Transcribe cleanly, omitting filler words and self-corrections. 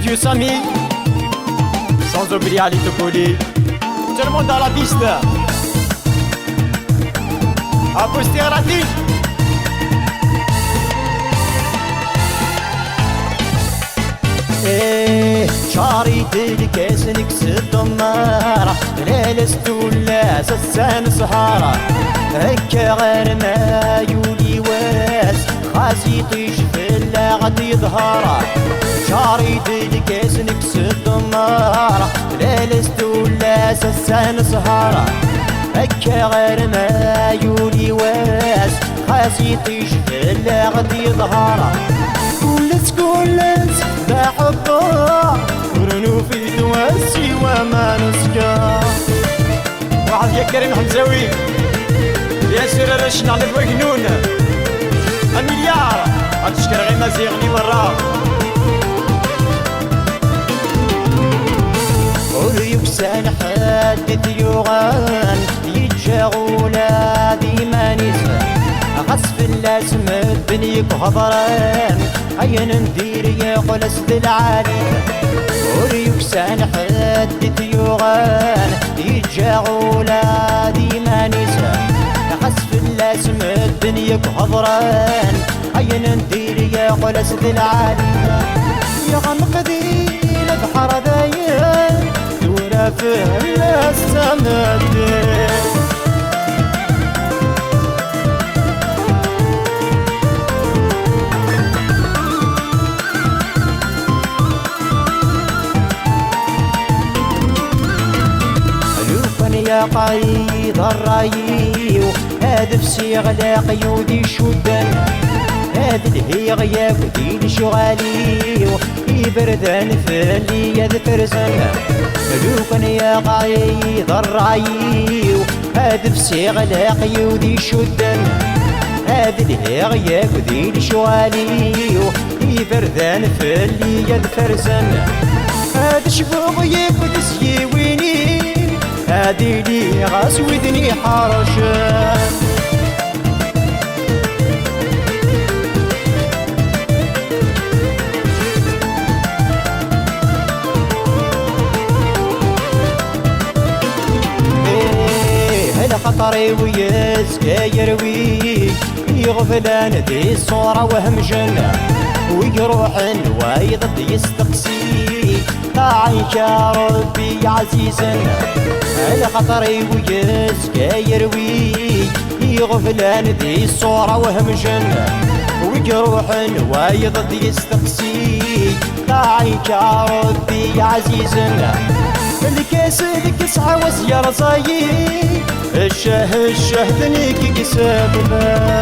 vieux Samy, sans oublier Ali Topoli. Tout le monde dans la piste. À poster à la tille. شاريت الكاس نكسد النار لا لست ولا سسان سهارة هكا غير ما يولي واس خاسي طيش في اللا غد يظهر شاريت الكاس نكسد النار لا لست ولا سسان سهارة هكا غير ما يولي واس خاسي طيش في اللا غد يظهر كلت ذا حبه ورنو في تواسي وما نسكا واحد يا كريم حمزاوي يا سير رشنا على الوجنون المليار هتشكر غير مزيغني وراه ويكسان حدث يغان يتشاغولا ديما نسفن غصف اللازم بنيك هضران عين ندير يا خلص العالي وريكسان حدث يغان يتجاغولا ديما نسا غصف اللازم بنيك هضران عين ندير يا خلص العالي يا غنقدي البحر داير دورا فيه السماء يا قايد الرايو هذا فسيغ لا قيودي شدن هذا الهيغ يا قديل شغاليو يبردان في اللي يذكر سنة لوكن يا قايد الرايو هذا فسيغ لا قيودي شدن هذا الهيغ يا قديل شغاليو يبردان في اللي يذكر سنة هذا شفوق يكد سيويني هادي لي غاس ودني حرشان هلا خطري ويزكاير وي يغفلان دي الصورة وهمجن ويروحن ويضد يستقسي طاعيك يا ربي عزيزا على خطري ويزكاير وي يغفلان دي الصورة وهمجن ويروحن ويضد يستقسي طاعيك يا ربي عزيزا الكاس الكسعة وسيارة صايي الشه دنيك كسابنا